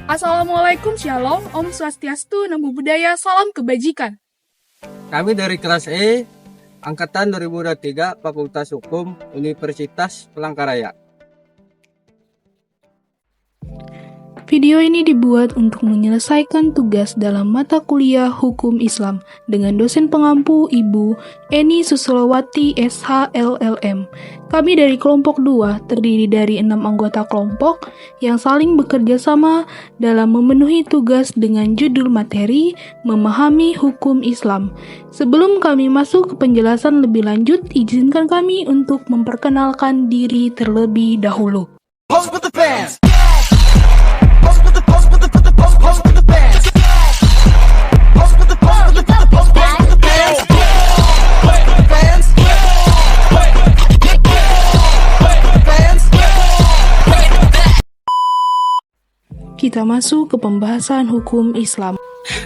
Assalamualaikum, Shalom, Om Swastiastu, Namo Buddhaya, Salam Kebajikan. Kami dari kelas E, Angkatan 2023, Fakultas Hukum, Universitas Palangkaraya. Video ini dibuat untuk menyelesaikan tugas dalam mata kuliah Hukum Islam dengan dosen pengampu Ibu Eni Susulawati SH LLM. Kami dari kelompok 2 terdiri dari 6 anggota kelompok yang saling bekerja sama dalam memenuhi tugas dengan judul materi Memahami Hukum Islam. Sebelum kami masuk ke penjelasan lebih lanjut, izinkan kami untuk memperkenalkan diri terlebih dahulu. Kita masuk ke pembahasan hukum Islam.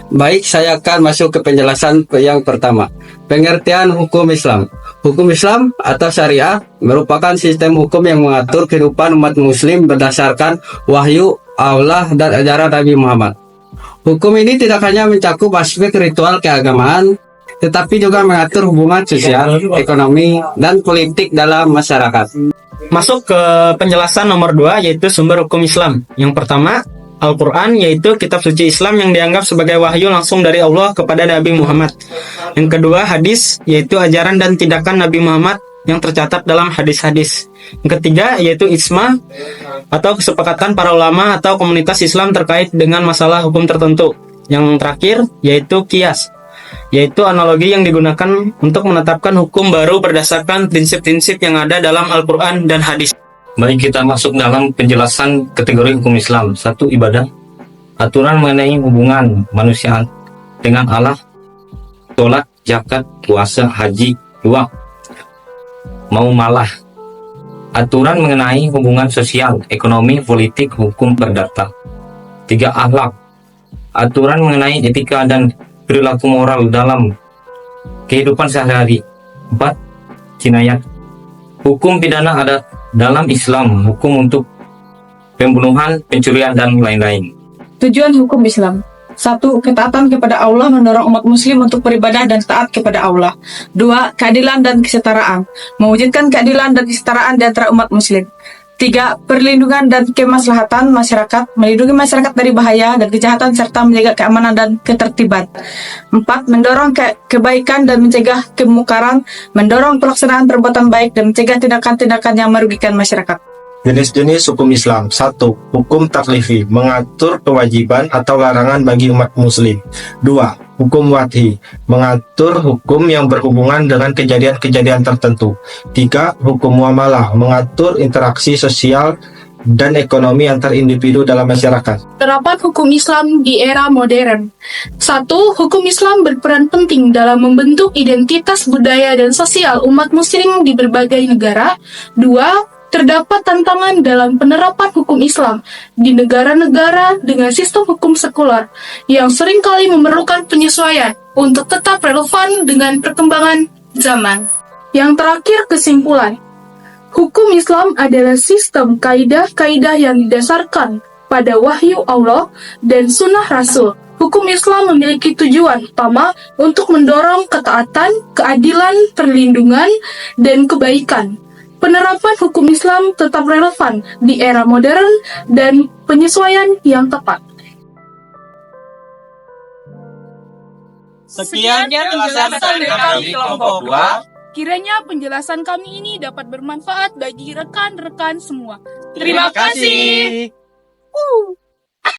Baik, saya akan masuk ke penjelasan yang pertama. Pengertian hukum Islam. Hukum Islam atau syariah merupakan sistem hukum yang mengatur kehidupan umat muslim berdasarkan wahyu Allah dan ajaran Nabi Muhammad. Hukum ini tidak hanya mencakup aspek ritual keagamaan, tetapi juga mengatur hubungan sosial, ekonomi, dan politik dalam masyarakat. Masuk ke penjelasan nomor 2, yaitu sumber hukum Islam. Yang pertama, Al-Quran, yaitu kitab suci Islam yang dianggap sebagai wahyu langsung dari Allah kepada Nabi Muhammad. Yang kedua, hadis, yaitu ajaran dan tindakan Nabi Muhammad yang tercatat dalam hadis-hadis. Yang ketiga, yaitu ijma atau kesepakatan para ulama atau komunitas Islam terkait dengan masalah hukum tertentu. Yang terakhir, yaitu qiyas, yaitu analogi yang digunakan untuk menetapkan hukum baru berdasarkan prinsip-prinsip yang ada dalam Al-Quran dan hadis. Baik, kita masuk dalam penjelasan kategori hukum Islam. 1. Ibadah. Aturan mengenai hubungan manusia dengan Allah. Sholat, zakat, puasa, haji. 2. Muamalah. Aturan mengenai hubungan sosial, ekonomi, politik, hukum perdata. 3. Akhlak. Aturan mengenai etika dan perilaku moral dalam kehidupan sehari-hari. 4. Jinayat. Hukum pidana ada dalam Islam, hukum untuk pembunuhan, pencurian, dan lain-lain. Tujuan hukum Islam. 1. Ketaatan kepada Allah mendorong umat muslim untuk beribadah dan taat kepada Allah. 2. Keadilan dan kesetaraan, mewujudkan keadilan dan kesetaraan di antara umat muslim. 3. Perlindungan dan kemaslahatan masyarakat, melindungi masyarakat dari bahaya dan kejahatan serta menjaga keamanan dan ketertiban. 4. Mendorong kebaikan dan mencegah kemungkaran, mendorong pelaksanaan perbuatan baik dan mencegah tindakan-tindakan yang merugikan masyarakat. Jenis-jenis hukum Islam. 1. Hukum taklifi, mengatur kewajiban atau larangan bagi umat muslim. 2. Hukum wadhi, mengatur hukum yang berhubungan dengan kejadian-kejadian tertentu. 3. Hukum muamalah, mengatur interaksi sosial dan ekonomi antar individu dalam masyarakat. Penerapan hukum Islam di era modern. 1. Hukum Islam berperan penting dalam membentuk identitas budaya dan sosial umat muslim di berbagai negara. 2. Terdapat tantangan dalam penerapan hukum Islam di negara-negara dengan sistem hukum sekular yang seringkali memerlukan penyesuaian untuk tetap relevan dengan perkembangan zaman. Yang terakhir, kesimpulan. Hukum Islam adalah sistem kaidah-kaidah yang didasarkan pada wahyu Allah dan sunnah Rasul. Hukum Islam memiliki tujuan utama untuk mendorong ketaatan, keadilan, perlindungan, dan kebaikan. Penerapan hukum Islam tetap relevan di era modern dan penyesuaian yang tepat. Sekian penjelasan dari kami kelompok 2. Kiranya penjelasan kami ini dapat bermanfaat bagi rekan-rekan semua. Terima kasih.